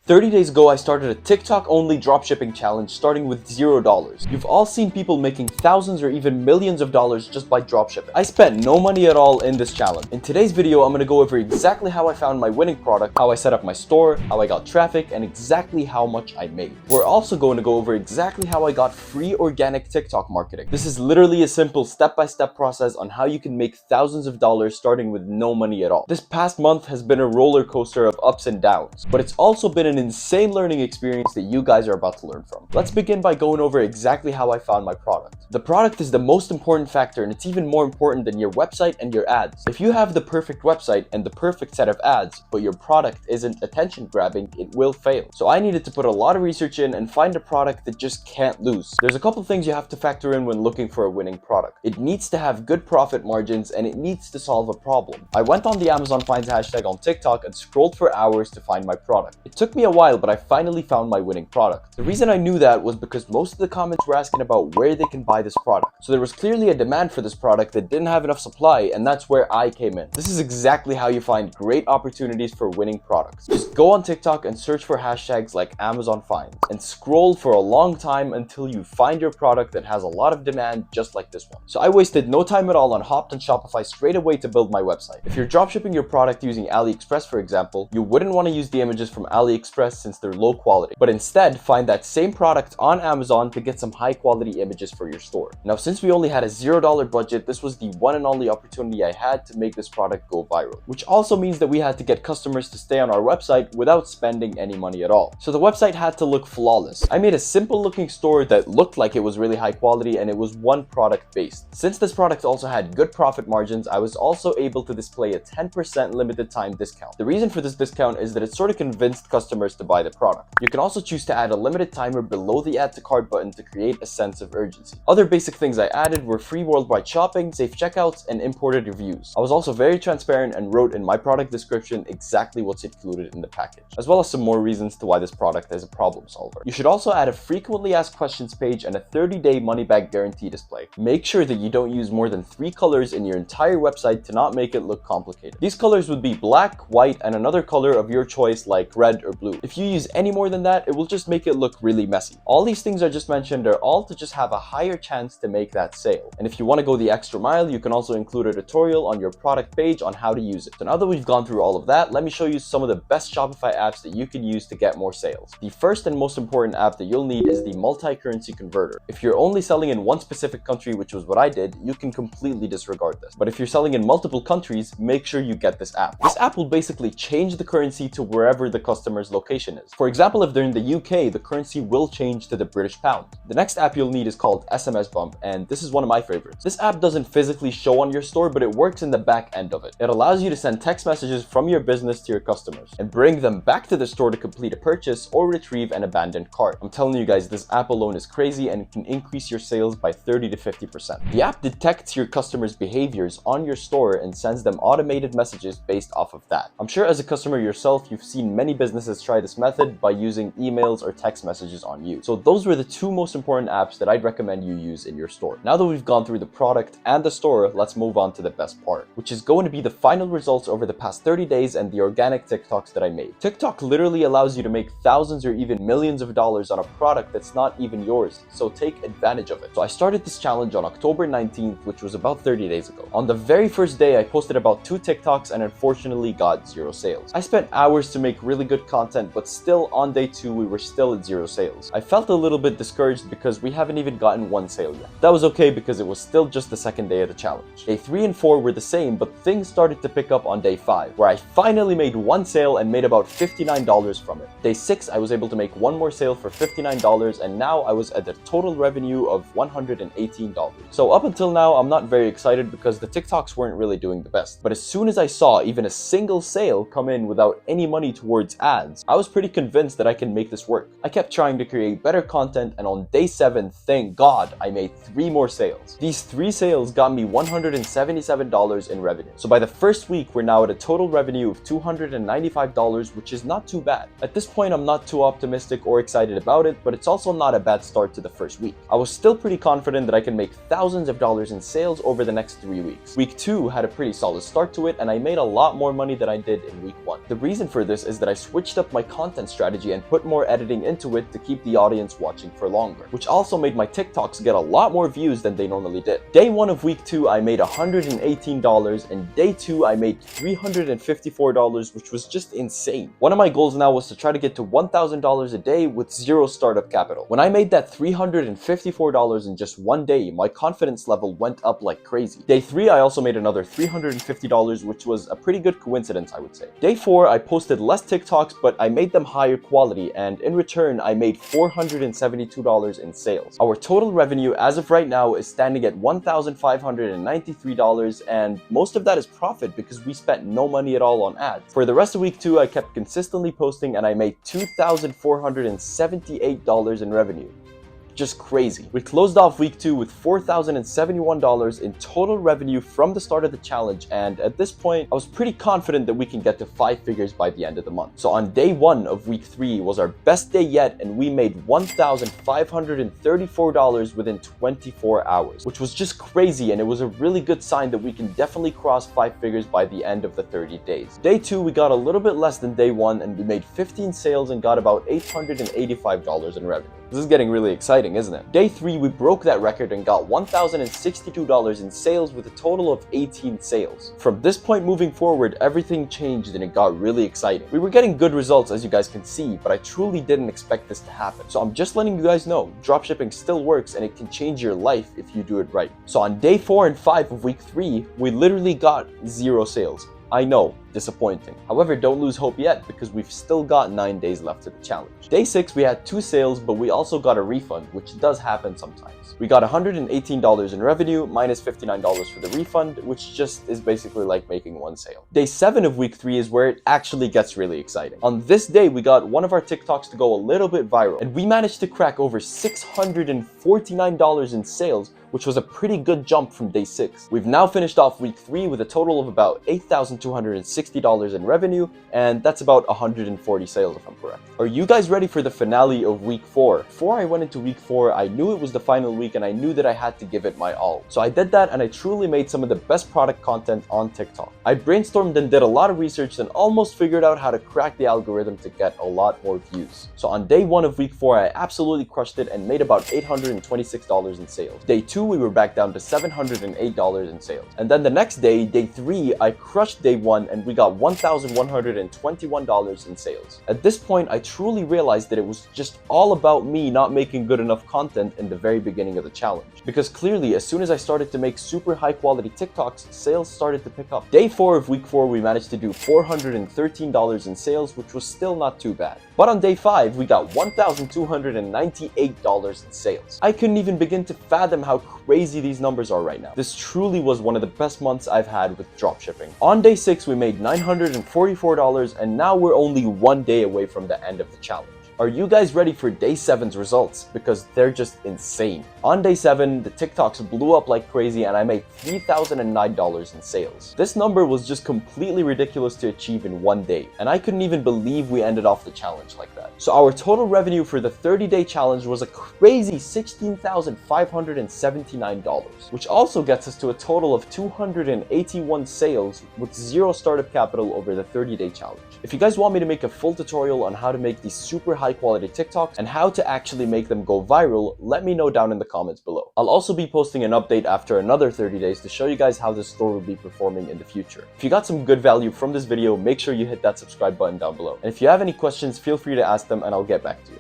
30 days ago, I started a TikTok-only dropshipping challenge starting with $0. You've all seen people making thousands or even millions of dollars just by dropshipping. I spent no money at all in this challenge. In today's video, I'm going to go over exactly how I found my winning product, how I set up my store, how I got traffic, and exactly how much I made. We're also going to go over exactly how I got free organic TikTok marketing. This is literally a simple step-by-step process on how you can make thousands of dollars starting with no money at all. This past month has been a roller coaster of ups and downs, but it's also been an insane learning experience that you guys are about to learn from. Let's begin by going over exactly how I found my product. The product is the most important factor, and it's even more important than your website and your ads. If you have the perfect website and the perfect set of ads, but your product isn't attention grabbing, it will fail. So I needed to put a lot of research in and find a product that just can't lose. There's a couple things you have to factor in when looking for a winning product. It needs to have good profit margins, and it needs to solve a problem. I went on the Amazon Finds hashtag on TikTok and scrolled for hours to find my product. It took me a while, but I finally found my winning product. The reason I knew that was because most of the comments were asking about where they can buy this product. So there was clearly a demand for this product that didn't have enough supply, and that's where I came in. This is exactly how you find great opportunities for winning products. Just go on TikTok and search for hashtags like Amazon Finds and scroll for a long time until you find your product that has a lot of demand, just like this one. So I wasted no time at all and hopped on Shopify straight away to build my website. If you're dropshipping your product using AliExpress, for example, you wouldn't want to use the images from AliExpress since they're low quality, but instead find that same product on Amazon to get some high quality images for your store. Now, since we only had a $0 budget, this was the one and only opportunity I had to make this product go viral, which also means that we had to get customers to stay on our website without spending any money at all. So the website had to look flawless. I made a simple looking store that looked like it was really high quality, and it was one product based. Since this product also had good profit margins, I was also able to display a 10% limited time discount. The reason for this discount is that it sort of convinced customers to buy the product. You can also choose to add a limited timer below the add to cart button to create a sense of urgency. Other basic things I added were free worldwide shopping, safe checkouts, and imported reviews. I was also very transparent and wrote in my product description exactly what's included in the package, as well as some more reasons to why this product is a problem solver. You should also add a frequently asked questions page and a 30-day money-back guarantee display. Make sure that you don't use more than 3 colors in your entire website to not make it look complicated. These colors would be black, white, and another color of your choice like red or blue. If you use any more than that, it will just make it look really messy. All these things I just mentioned are all to just have a higher chance to make that sale. And if you want to go the extra mile, you can also include a tutorial on your product page on how to use it. So now that we've gone through all of that, let me show you some of the best Shopify apps that you can use to get more sales. The first and most important app that you'll need is the multi-currency converter. If you're only selling in one specific country, which was what I did, you can completely disregard this. But if you're selling in multiple countries, make sure you get this app. This app will basically change the currency to wherever the customer's location is. For example, if they're in the UK, the currency will change to the British pound. The next app you'll need is called SMS Bump, and this is one of my favorites. This app doesn't physically show on your store, but it works in the back end of it. It allows you to send text messages from your business to your customers and bring them back to the store to complete a purchase or retrieve an abandoned cart. I'm telling you guys, this app alone is crazy and it can increase your sales by 30 to 50%. The app detects your customers' behaviors on your store and sends them automated messages based off of that. I'm sure as a customer yourself, you've seen many businesses try this method by using emails or text messages on you. So those were the 2 most important apps that I'd recommend you use in your store. Now that we've gone through the product and the store, let's move on to the best part, which is going to be the final results over the past 30 days and the organic TikToks that I made. TikTok literally allows you to make thousands or even millions of dollars on a product that's not even yours, so take advantage of it. So I started this challenge on October 19th, which was about 30 days ago. On the very first day, I posted about 2 TikToks and unfortunately got 0 sales. I spent hours to make really good content, but still on day 2, we were still at 0 sales. I felt a little bit discouraged because we haven't even gotten 1 sale yet. That was okay because it was still just the second day of the challenge. Day 3 and 4 were the same, but things started to pick up on day 5, where I finally made 1 sale and made about $59 from it. Day 6, I was able to make 1 more sale for $59, and now I was at a total revenue of $118. So up until now, I'm not very excited because the TikToks weren't really doing the best. But as soon as I saw even a single sale come in without any money towards ads, I was pretty convinced that I can make this work. I kept trying to create better content, and on day 7, thank God, I made 3 more sales. These 3 sales got me $177 in revenue. So by the first week, we're now at a total revenue of $295, which is not too bad. At this point, I'm not too optimistic or excited about it, but it's also not a bad start to the first week. I was still pretty confident that I can make thousands of dollars in sales over the next 3 weeks. Week 2 had a pretty solid start to it, and I made a lot more money than I did in week 1. The reason for this is that I switched up my content strategy and put more editing into it to keep the audience watching for longer, which also made my TikToks get a lot more views than they normally did. Day 1 of week 2, I made $118, and day 2, I made $354, which was just insane. One of my goals now was to try to get to $1,000 a day with zero startup capital. When I made that $354 in just one day, my confidence level went up like crazy. Day 3, I also made another $350, which was a pretty good coincidence, I would say. Day 4, I posted less TikToks, but I made them higher quality, and in return, I made $472 in sales. Our total revenue as of right now is standing at $1,593, and most of that is profit because we spent no money at all on ads. For the rest of week 2, I kept consistently posting and I made $2,478 in revenue. Just crazy. We closed off week 2 with $4,071 in total revenue from the start of the challenge, and at this point, I was pretty confident that we can get to 5 figures by the end of the month. So on day 1 of week 3 was our best day yet, and we made $1,534 within 24 hours, which was just crazy, and it was a really good sign that we can definitely cross 5 figures by the end of the 30 days. Day 2, we got a little bit less than day 1, and we made 15 sales and got about $885 in revenue. This is getting really exciting, isn't it? Day 3, we broke that record and got $1,062 in sales with a total of 18 sales. From this point moving forward, everything changed and it got really exciting. We were getting good results, as you guys can see, but I truly didn't expect this to happen. So I'm just letting you guys know, dropshipping still works and it can change your life if you do it right. So on day 4 and 5 of week 3, we literally got 0 sales. I know, disappointing. However, don't lose hope yet because we've still got 9 days left to the challenge. Day 6, we had 2 sales, but we also got a refund, which does happen sometimes. We got $118 in revenue, minus $59 for the refund, which just is basically like making 1 sale. Day 7 of week 3 is where it actually gets really exciting. On this day, we got one of our TikToks to go a little bit viral, and we managed to crack over $649 in sales, which was a pretty good jump from day 6. We've now finished off week 3 with a total of about $8,260 in revenue, and that's about 140 sales if I'm correct. Are you guys ready for the finale of week 4? Before I went into week 4, I knew it was the final week and I knew that I had to give it my all. So I did that and I truly made some of the best product content on TikTok. I brainstormed and did a lot of research and almost figured out how to crack the algorithm to get a lot more views. So on day 1 of week 4, I absolutely crushed it and made about $826 in sales. Day 2, we were back down to $708 in sales. And then the next day, day 3, I crushed day 1 and we got $1,121 in sales. At this point, I truly realized that it was just all about me not making good enough content in the very beginning of the challenge. Because clearly, as soon as I started to make super high quality TikToks, sales started to pick up. Day 4 of week 4, we managed to do $413 in sales, which was still not too bad. But on day 5, we got $1,298 in sales. I couldn't even begin to fathom how crazy these numbers are right now. This truly was one of the best months I've had with dropshipping. On day 6, we made $944, and now we're only 1 day away from the end of the challenge. Are you guys ready for day 7's results? Because they're just insane. On day 7, the TikToks blew up like crazy and I made $3,009 in sales. This number was just completely ridiculous to achieve in 1 day, and I couldn't even believe we ended off the challenge like that. So our total revenue for the 30-day challenge was a crazy $16,579, which also gets us to a total of 281 sales with 0 startup capital over the 30-day challenge. If you guys want me to make a full tutorial on how to make these super high quality TikToks and how to actually make them go viral, let me know down in the comments below. I'll also be posting an update after another 30 days to show you guys how this store will be performing in the future. If you got some good value from this video, make sure you hit that subscribe button down below. And if you have any questions, feel free to ask them and I'll get back to you.